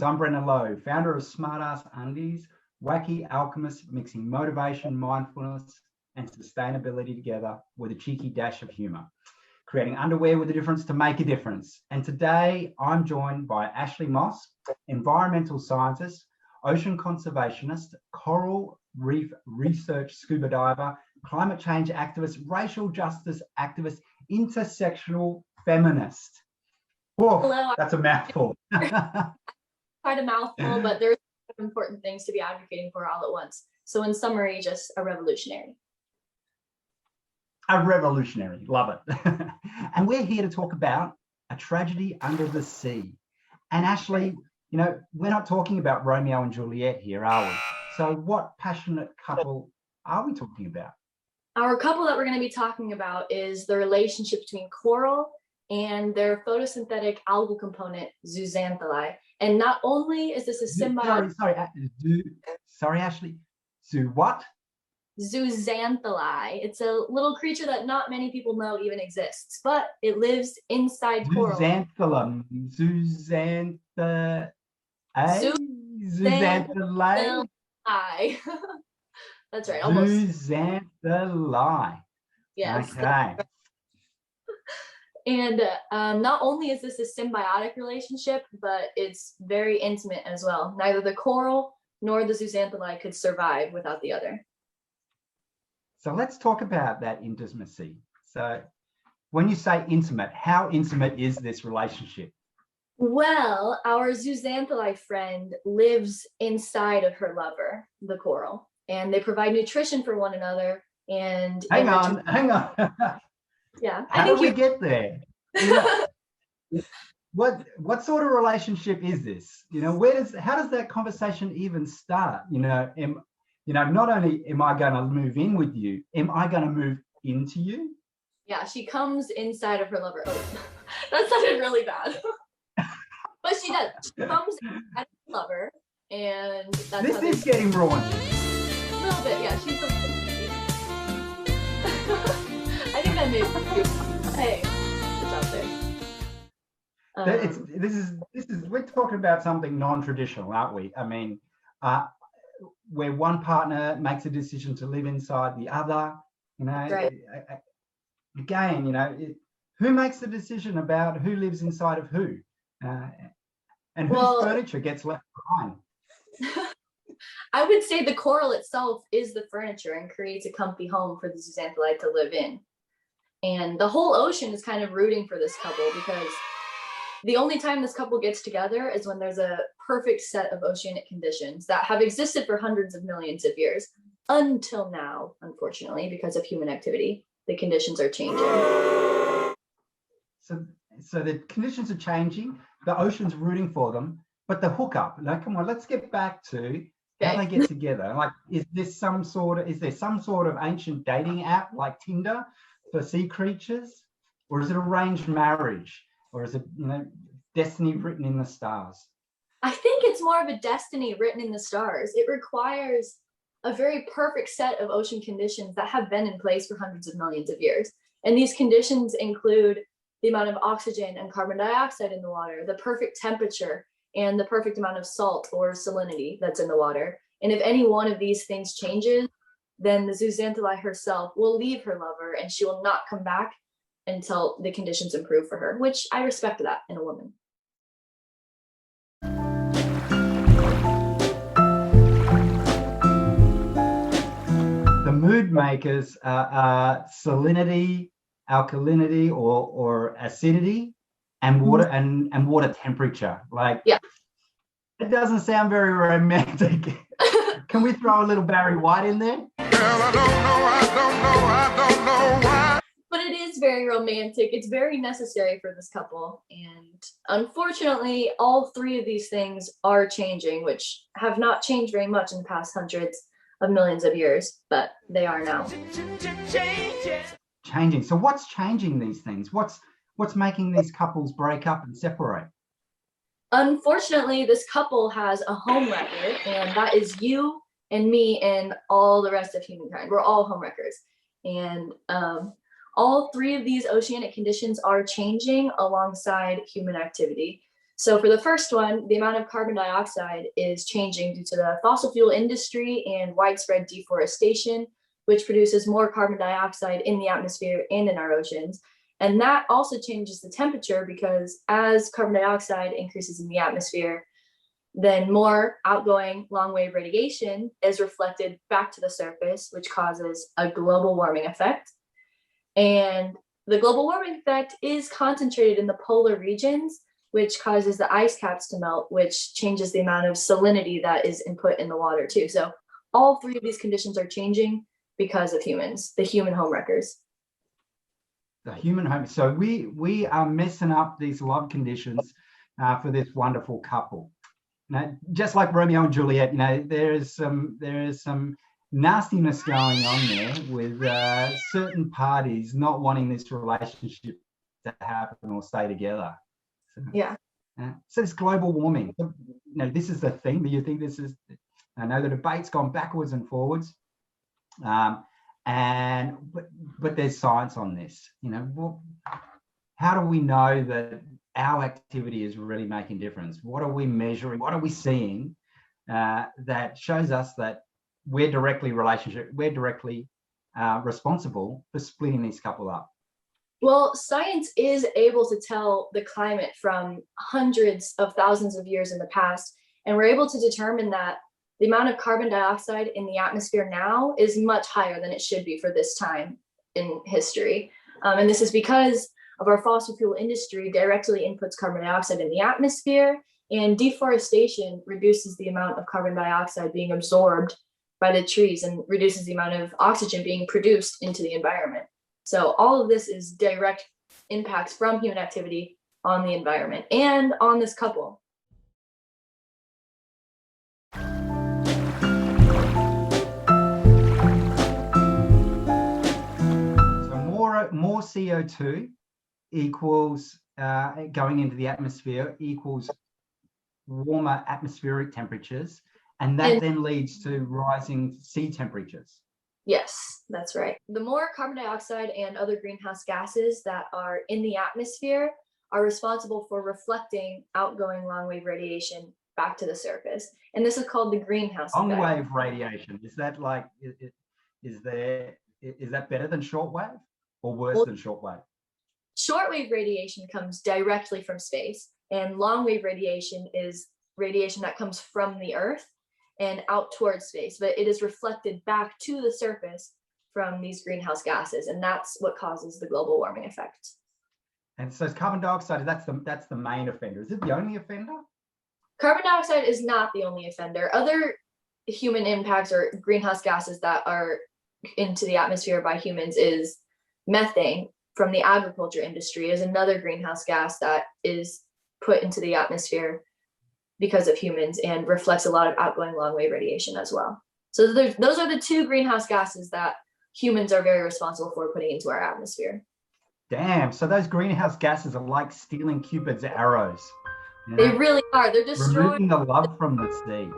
I'm Brendan Lowe, founder of Smartass Undies, wacky alchemist mixing motivation, mindfulness, and sustainability together with a cheeky dash of humor, creating underwear with a difference to make a difference. And today I'm joined by Ashley Moss, environmental scientist, ocean conservationist, coral reef research scuba diver, climate change activist, racial justice activist, intersectional feminist. Whoa, hello. That's a mouthful. Quite a mouthful, but there's important things to be advocating for all at once. So in summary, just a revolutionary. A revolutionary, love it. And we're here to talk about a tragedy under the sea. And Ashley, you know, we're not talking about Romeo and Juliet here, are we? So what passionate couple are we talking about? Our couple that we're going to be talking about is the relationship between coral and their photosynthetic algal component, zooxanthellae. And not only is this a symbiotic... Sorry, Ashley. What? Zooxanthellae. It's a little creature that not many people know even exists, but it lives inside coral. Zooxanthellae. That's right. Almost. Zooxanthellae. Yes. Okay. And not only is this a symbiotic relationship, but it's very intimate as well. Neither the coral nor the zooxanthellae could survive without the other. So let's talk about that intimacy. So when you say intimate, how intimate is this relationship? Well, our zooxanthellae friend lives inside of her lover, the coral, and they provide nutrition for one another. And hang on. Yeah. How do we get there? You know, what sort of relationship is this? You know, how does that conversation even start? You know, not only am I going to move in with you, am I going to move into you? Yeah, she comes inside of her lover. Oh, that sounded really bad. But she does. She comes inside of her lover, and that's this is getting raunchy. A little bit, yeah. She's a I think I made it. Hey, it's out there. This is we're talking about something non-traditional, aren't we? I mean, where one partner makes a decision to live inside the other, you know. Right. Again, you know, who makes the decision about who lives inside of who, and whose furniture gets left behind? I would say the coral itself is the furniture and creates a comfy home for the zooxanthellae to live in. And the whole ocean is kind of rooting for this couple because the only time this couple gets together is when there's a perfect set of oceanic conditions that have existed for hundreds of millions of years. Until now, unfortunately, because of human activity, the conditions are changing. So the conditions are changing, the ocean's rooting for them, but the hookup, now come on, let's get back to how they get together. Like, is there some sort of ancient dating app like Tinder for sea creatures? Or is it arranged marriage? Or is it, you know, destiny written in the stars? I think it's more of a destiny written in the stars. It requires a very perfect set of ocean conditions that have been in place for hundreds of millions of years. And these conditions include the amount of oxygen and carbon dioxide in the water, the perfect temperature, and the perfect amount of salt or salinity that's in the water. And if any one of these things changes, then the zooxanthellae herself will leave her lover and she will not come back until the conditions improve for her, which I respect that in a woman. The mood makers are salinity, alkalinity, or acidity, and water and water temperature. Like, yeah, it doesn't sound very romantic. Can we throw a little Barry White in there? Girl, I don't know why. But it is very romantic. It's very necessary for this couple. And unfortunately, all three of these things are changing, which have not changed very much in the past hundreds of millions of years, but they are now. Changing. So what's changing these things? What's making these couples break up and separate? Unfortunately, this couple has a home wrecker, and that is you and me and all the rest of humankind. We're all home wreckers. And all three of these oceanic conditions are changing alongside human activity. So for the first one, the amount of carbon dioxide is changing due to the fossil fuel industry and widespread deforestation, which produces more carbon dioxide in the atmosphere and in our oceans. And that also changes the temperature, because as carbon dioxide increases in the atmosphere, then more outgoing long-wave radiation is reflected back to the surface, which causes a global warming effect. And the global warming effect is concentrated in the polar regions, which causes the ice caps to melt, which changes the amount of salinity that is input in the water too. So all three of these conditions are changing because of humans, the human homewreckers. The human home. So we are messing up these love conditions for this wonderful couple. Now, just like Romeo and Juliet, there is some nastiness going on there with certain parties not wanting this relationship to happen or stay together. Yeah. So this global warming, this is the thing. Do you think this is? I know the debate's gone backwards and forwards, but there's science on this. How do we know that our activity is really making difference? What are we measuring? What are we seeing that shows us that we're directly responsible for splitting this couple up? Well, science is able to tell the climate from hundreds of thousands of years in the past, and we're able to determine that the amount of carbon dioxide in the atmosphere now is much higher than it should be for this time in history. And this is because of our fossil fuel industry directly inputs carbon dioxide in the atmosphere, and deforestation reduces the amount of carbon dioxide being absorbed by the trees and reduces the amount of oxygen being produced into the environment. So all of this is direct impacts from human activity on the environment and on this couple. So more CO2 equals going into the atmosphere equals warmer atmospheric temperatures, and that then leads to rising sea temperatures. Yes, that's right. The more carbon dioxide and other greenhouse gases that are in the atmosphere are responsible for reflecting outgoing long-wave radiation back to the surface. And this is called the greenhouse effect. Long-wave radiation, is that better than shortwave or worse than shortwave? Shortwave radiation comes directly from space, and long-wave radiation is radiation that comes from the Earth and out towards space, but it is reflected back to the surface from these greenhouse gases, and that's what causes the global warming effect. And so carbon dioxide, that's the main offender. Is it the only offender? Carbon dioxide is not the only offender. Other human impacts or greenhouse gases that are into the atmosphere by humans is methane from the agriculture industry is another greenhouse gas that is put into the atmosphere because of humans and reflects a lot of outgoing long-wave radiation as well. So those are the two greenhouse gases that humans are very responsible for putting into our atmosphere. Damn, so those greenhouse gases are like stealing Cupid's arrows. They really are. They're destroying removing the love from the sea.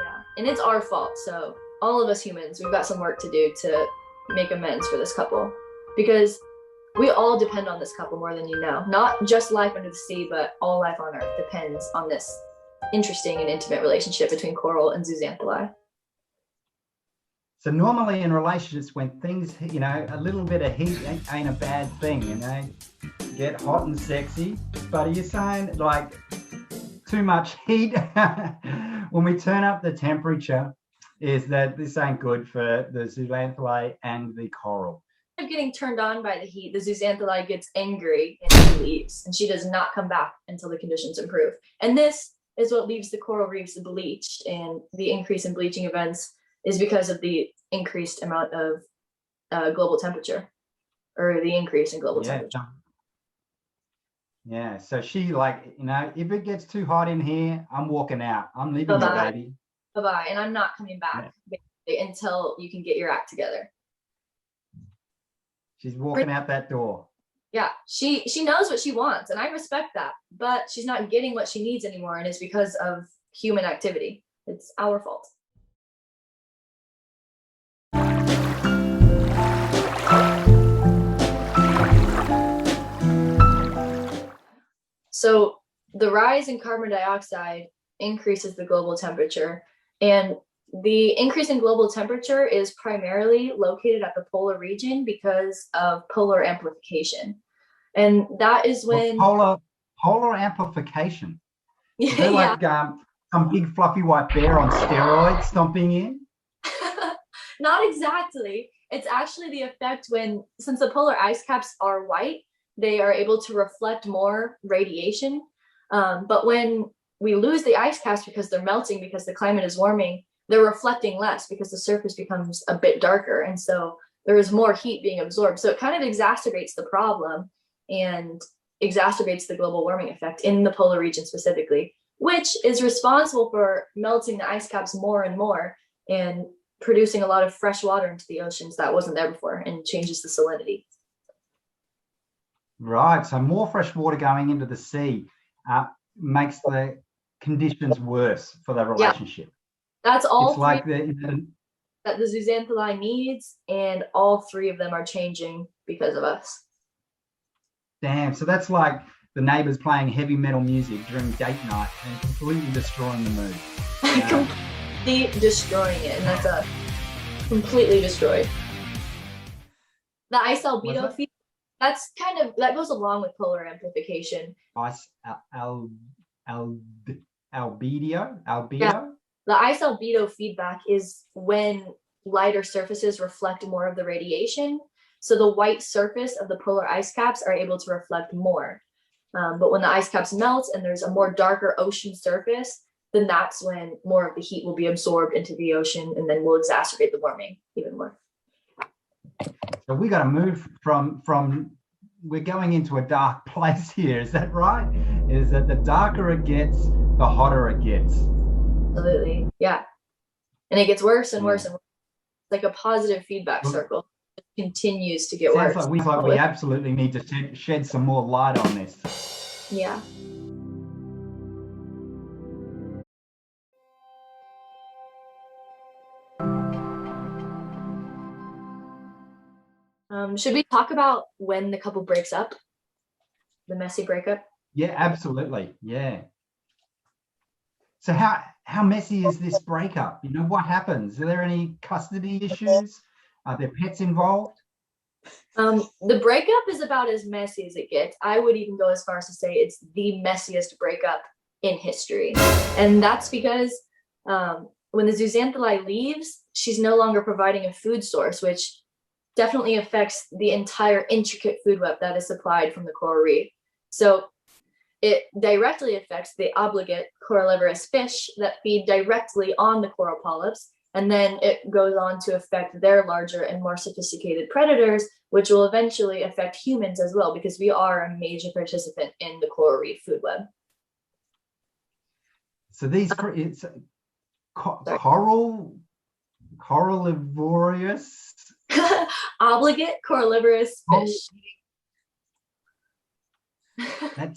Yeah, and it's our fault. So all of us humans, we've got some work to do to make amends for this couple, because we all depend on this couple more than you know. Not just life under the sea, but all life on Earth depends on this interesting and intimate relationship between coral and zooxanthellae. So normally in relationships, when things, a little bit of heat ain't a bad thing, get hot and sexy. But are you saying like too much heat when we turn up the temperature is that this ain't good for the zooxanthellae and the coral? Getting turned on by the heat, the zooxanthellae gets angry and she leaves, and she does not come back until the conditions improve. And this is what leaves the coral reefs bleached, and the increase in bleaching events is because of the increased amount of global temperature, or the increase in global temperature. Yeah, so she if it gets too hot in here, I'm walking out. I'm leaving you, baby. Bye-bye, and I'm not coming back until you can get your act together. She's walking out that door. Yeah, she knows what she wants, and I respect that, but she's not getting what she needs anymore, and it's because of human activity. It's our fault. So the rise in carbon dioxide increases the global temperature, and the increase in global temperature is primarily located at the polar region because of polar amplification. And that is when polar amplification. Is yeah. like some big fluffy white bear on steroids stomping in? Not exactly. It's actually the effect since the polar ice caps are white, they are able to reflect more radiation. But when we lose the ice caps because they're melting, because the climate is warming, they're reflecting less because the surface becomes a bit darker. And so there is more heat being absorbed. So it kind of exacerbates the problem and exacerbates the global warming effect in the polar region specifically, which is responsible for melting the ice caps more and more and producing a lot of fresh water into the oceans that wasn't there before, and changes the salinity. Right. So more fresh water going into the sea makes the conditions worse for the relationship. Yeah. That's all it's like that the zooxanthellae needs, and all three of them are changing because of us. Damn. So that's like the neighbors playing heavy metal music during date night and completely destroying the mood. Completely destroying it, and that's completely destroyed. The ice albedo feed, that's that goes along with polar amplification. Ice albedo. Yeah. The ice albedo feedback is when lighter surfaces reflect more of the radiation. So the white surface of the polar ice caps are able to reflect more. But when the ice caps melt and there's a more darker ocean surface, then that's when more of the heat will be absorbed into the ocean, and then will exacerbate the warming even more. So we got to move from we're going into a dark place here. Is that right? Is that the darker it gets, the hotter it gets? Absolutely. Yeah. And it gets worse and worse and worse. It's like a positive feedback circle. It continues to get worse. Sounds like we absolutely need to shed some more light on this. Yeah. Should we talk about when the couple breaks up? The messy breakup? Yeah, absolutely. Yeah. So how messy is this breakup? You know, what happens? Are there any custody issues? Are there pets involved? The breakup is about as messy as it gets. I would even go as far as to say it's the messiest breakup in history. And that's because when the zooxanthellae leaves, she's no longer providing a food source, which definitely affects the entire intricate food web that is supplied from the coral reef. So it directly affects the obligate corallivorous fish that feed directly on the coral polyps, and then it goes on to affect their larger and more sophisticated predators, which will eventually affect humans as well, because we are a major participant in the coral reef food web. So these it's corallivorous obligate corallivorous fish.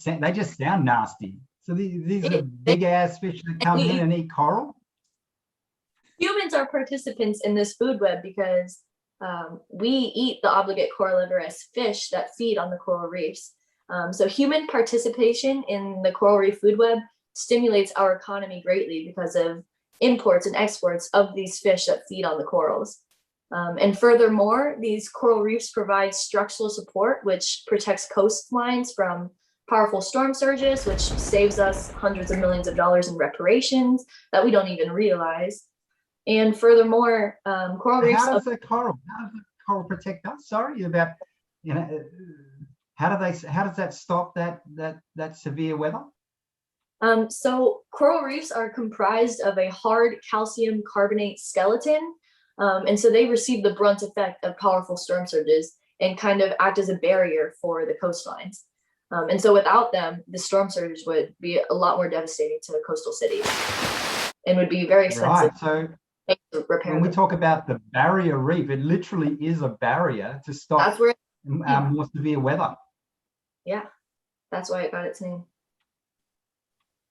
They just sound nasty. So these are big ass fish that come in and eat coral? Humans are participants in this food web because we eat the obligate corallivorous fish that feed on the coral reefs. So human participation in the coral reef food web stimulates our economy greatly because of imports and exports of these fish that feed on the corals. And furthermore, these coral reefs provide structural support, which protects coastlines from powerful storm surges, which saves us hundreds of millions of dollars in reparations that we don't even realize. And furthermore, coral reefs. How does the coral protect us? Sorry, about, you know, how does that stop that severe weather? So coral reefs are comprised of a hard calcium carbonate skeleton. And so they receive the brunt effect of powerful storm surges and kind of act as a barrier for the coastlines. And so without them, the storm surge would be a lot more devastating to coastal cities and would be very expensive. Right. So when we talk about the barrier reef, it literally is a barrier to stop more severe weather. Yeah, that's why it got its name.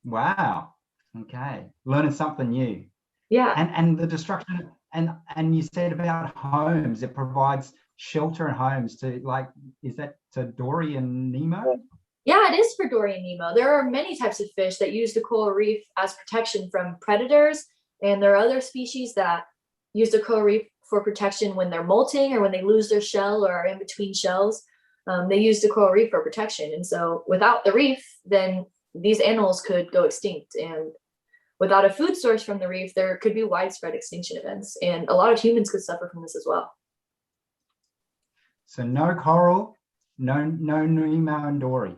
Wow. Okay. Learning something new. Yeah. And the destruction, and you said about homes, it provides shelter and homes to, like, is that to Dory and Nemo? Yeah, it is for Dory and Nemo. There are many types of fish that use the coral reef as protection from predators, and there are other species that use the coral reef for protection when they're molting or when they lose their shell or are in between shells. They use the coral reef for protection, and so without the reef, then these animals could go extinct. And without a food source from the reef, there could be widespread extinction events, and a lot of humans could suffer from this as well. So no coral, no Nemo and Dory.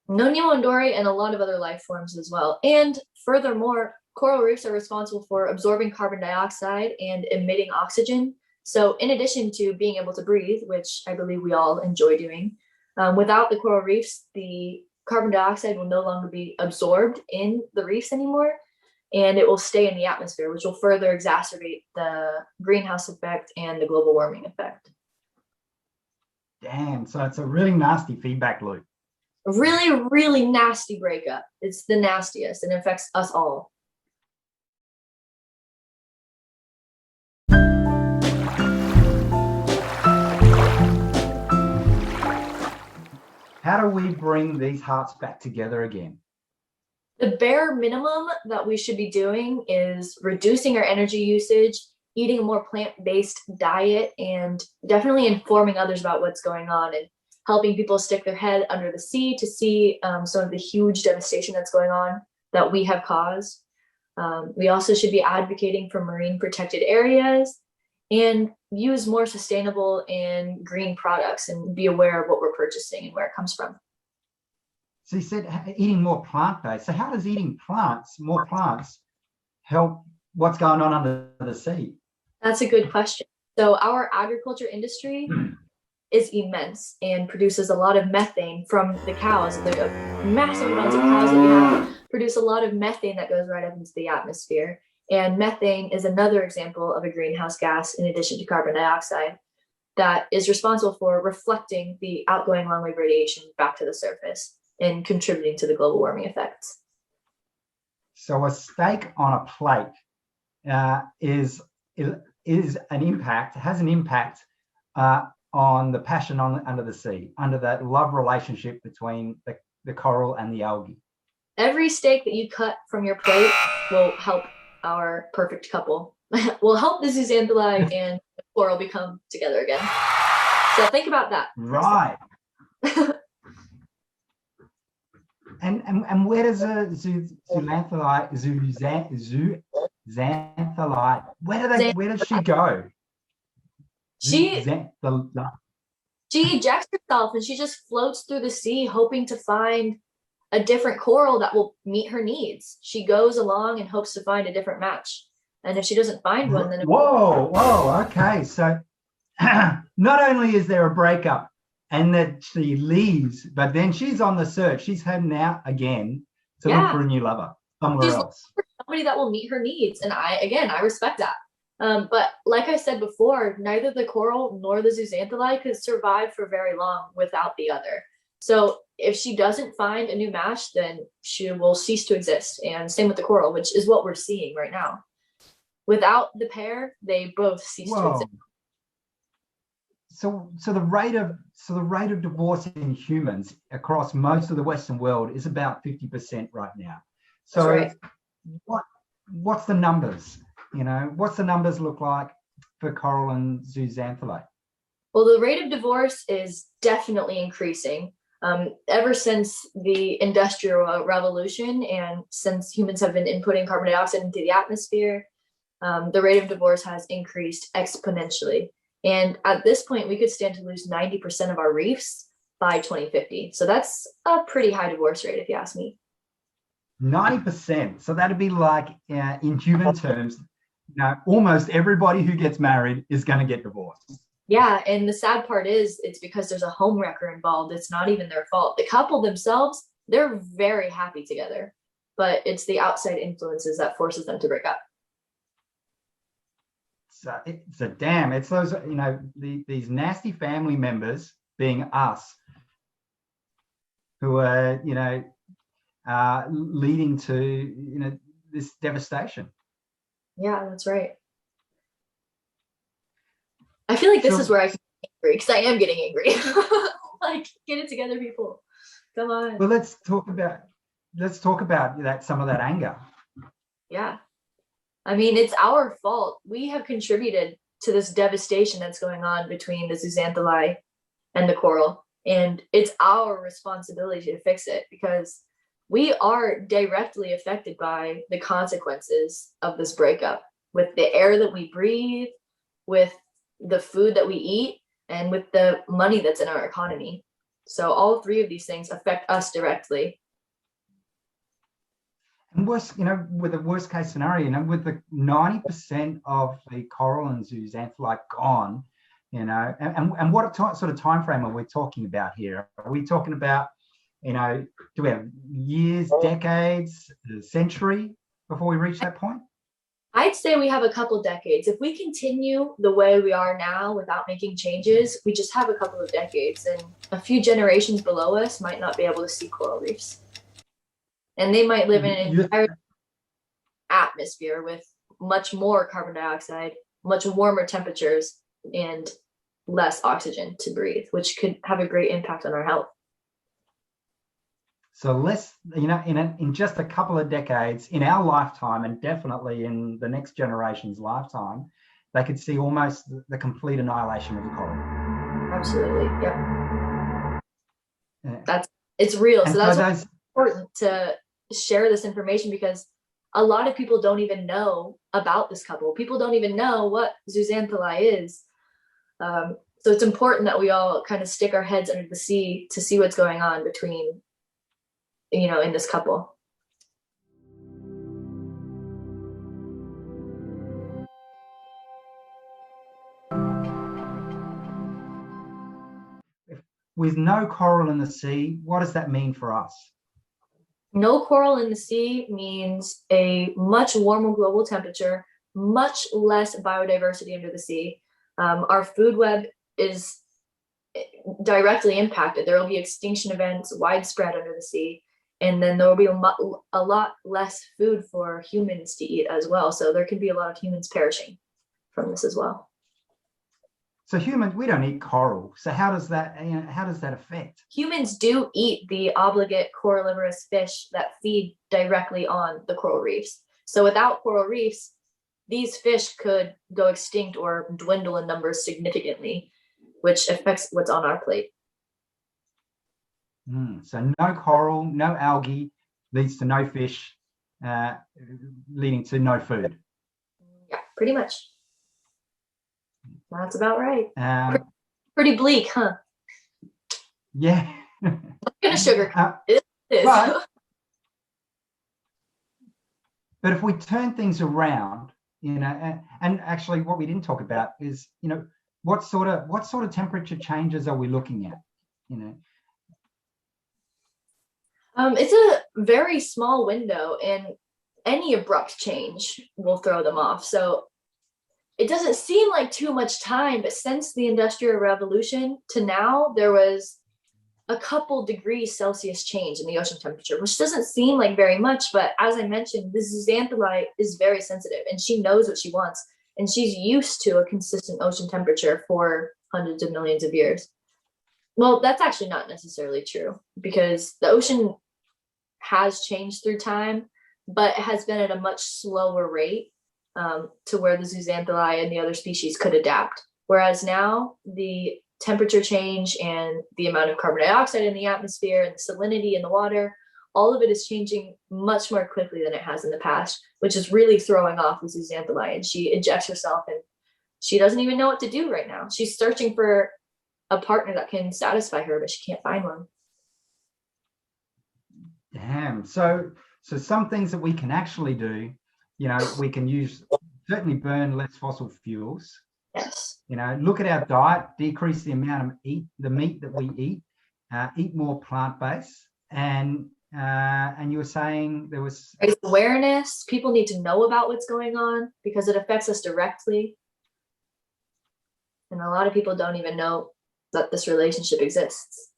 No Nemo and Dory, and a lot of other life forms as well. And furthermore, coral reefs are responsible for absorbing carbon dioxide and emitting oxygen. So in addition to being able to breathe, which I believe we all enjoy doing, without the coral reefs, the carbon dioxide will no longer be absorbed in the reefs anymore, and it will stay in the atmosphere, which will further exacerbate the greenhouse effect and the global warming effect. Damn, so it's a really nasty feedback loop. A really, really nasty breakup. It's the nastiest, and it affects us all. How do we bring these hearts back together again? The bare minimum that we should be doing is reducing our energy usage, eating a more plant-based diet, and definitely informing others about what's going on and helping people stick their head under the sea to see some of the huge devastation that's going on that we have caused. We also should be advocating for marine protected areas and use more sustainable and green products and be aware of what we're purchasing and where it comes from. So you said eating more plant-based. So how does eating more plants, help what's going on under the sea? That's a good question. So our agriculture industry is immense and produces a lot of methane from the cows. The massive amounts of cows that we have produce a lot of methane that goes right up into the atmosphere. And methane is another example of a greenhouse gas in addition to carbon dioxide that is responsible for reflecting the outgoing long-wave radiation back to the surface and contributing to the global warming effects. So a steak on a plate has an impact on the passion under the sea, under that love relationship between the coral and the algae. Every steak that you cut from your plate will help our perfect couple. Will help the zooxanthellae and the coral become together again. So think about that. Right. And where does a zooxanthellae, where does she go? She ejects herself and she just floats through the sea, hoping to find a different coral that will meet her needs. She goes along and hopes to find a different match. And if she doesn't find one, then whoa, okay. So not only is there a breakup and that she leaves, but then she's on the search. She's heading out again to look for a new lover somewhere else. For somebody that will meet her needs. And I respect that. But like I said before, neither the coral nor the zooxanthellae could survive for very long without the other. So if she doesn't find a new match, then she will cease to exist. And same with the coral, which is what we're seeing right now. Without the pair, they both cease to exist. So the rate of divorce in humans across most of the Western world is about 50% right now. So right. What's the numbers? What's the numbers look like for coral and zooxanthellae? Well, the rate of divorce is definitely increasing. Ever since the Industrial Revolution and since humans have been inputting carbon dioxide into the atmosphere, the rate of divorce has increased exponentially. And at this point, we could stand to lose 90% of our reefs by 2050. So that's a pretty high divorce rate, if you ask me. 90%. So that'd be like, in human terms, almost everybody who gets married is going to get divorced. Yeah, and the sad part is it's because there's a home wrecker involved. It's not even their fault. The couple themselves, they're very happy together, but it's the outside influences that forces them to break up. So it's those, these nasty family members, being us, who are, leading to, this devastation. Yeah, that's right. I feel like this is where I get angry, because I am getting angry. Like, get it together, people. Come on. Well, let's talk about that, some of that anger. Yeah. I mean, it's our fault. We have contributed to this devastation that's going on between the zooxanthellae and the coral. And it's our responsibility to fix it, because we are directly affected by the consequences of this breakup, with the air that we breathe, with the food that we eat, and with the money that's in our economy. So all three of these things affect us directly. And worst, with the worst case scenario, with the 90% of the coral and zooxanthellae gone, and what sort of time frame are we talking about here? Are we talking about, do we have years, decades, a century before we reach that point? I'd say we have a couple decades. If we continue the way we are now without making changes, we just have a couple of decades, and a few generations below us might not be able to see coral reefs. And they might live in an entire atmosphere with much more carbon dioxide, much warmer temperatures, and less oxygen to breathe, which could have a great impact on our health. So let's, in just a couple of decades, in our lifetime, and definitely in the next generation's lifetime, they could see almost the complete annihilation of the coral. Absolutely, yeah. It's real. So that's why it's important to share this information, because a lot of people don't even know about this couple. People don't even know what zooxanthellae is. So it's important that we all kind of stick our heads under the sea to see what's going on between, in this couple. With no coral in the sea, what does that mean for us? No coral in the sea means a much warmer global temperature, much less biodiversity under the sea. Our food web is directly impacted. There will be extinction events widespread under the sea, and then there will be a lot less food for humans to eat as well. So there could be a lot of humans perishing from this as well. So humans, we don't eat coral. So how does that affect? Humans do eat the obligate corallivorous fish that feed directly on the coral reefs. So without coral reefs, these fish could go extinct or dwindle in numbers significantly, which affects what's on our plate. So no coral, no algae leads to no fish, leading to no food. Yeah, pretty much. That's about right. Pretty bleak, huh? Yeah. I'm gonna sugarcoat it. But if we turn things around, and actually what we didn't talk about is, what sort of temperature changes are we looking at? It's a very small window, and any abrupt change will throw them off. So it doesn't seem like too much time, but since the Industrial Revolution to now, there was a couple degrees Celsius change in the ocean temperature, which doesn't seem like very much. But as I mentioned, the zooxanthellae is very sensitive, and she knows what she wants. And she's used to a consistent ocean temperature for hundreds of millions of years. Well, that's actually not necessarily true, because the ocean has changed through time, but it has been at a much slower rate to where the zooxanthellae and the other species could adapt. Whereas now, the temperature change and the amount of carbon dioxide in the atmosphere and the salinity in the water, all of it is changing much more quickly than it has in the past, which is really throwing off the zooxanthellae. And she ejects herself, and she doesn't even know what to do right now. She's searching for a partner that can satisfy her, but she can't find one. Damn. So some things that we can actually do, we can certainly burn less fossil fuels. Yes. Look at our diet, decrease the amount of the meat that we eat more plant-based. And you were saying there was raise awareness. People need to know about what's going on because it affects us directly. And a lot of people don't even know that this relationship exists.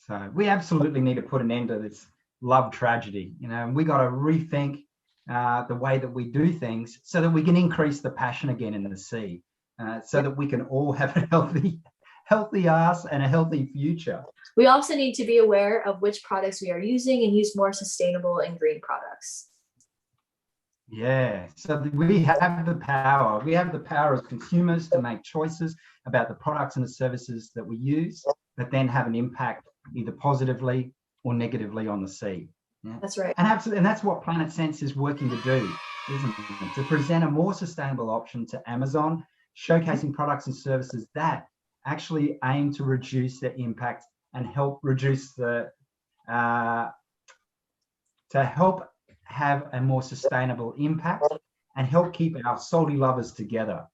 So we absolutely need to put an end to this love tragedy. We got to rethink the way that we do things so that we can increase the passion again in the sea, so that we can all have a healthy ass and a healthy future. We also need to be aware of which products we are using and use more sustainable and green products. Yeah, so we have the power. We have the power as consumers to make choices about the products and the services that we use that then have an impact either positively or negatively on the sea. Yeah. That's right. And absolutely, and that's what Planet Sense is working to do, isn't it? To present a more sustainable option to Amazon, showcasing products and services that actually aim to reduce their impact and help reduce the to help have a more sustainable impact and help keep our salty lovers together.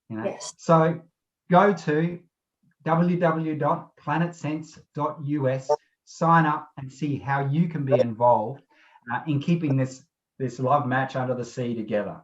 You know? Yes. So go to www.planetsense.us, sign up and see how you can be involved in keeping this love match under the sea together.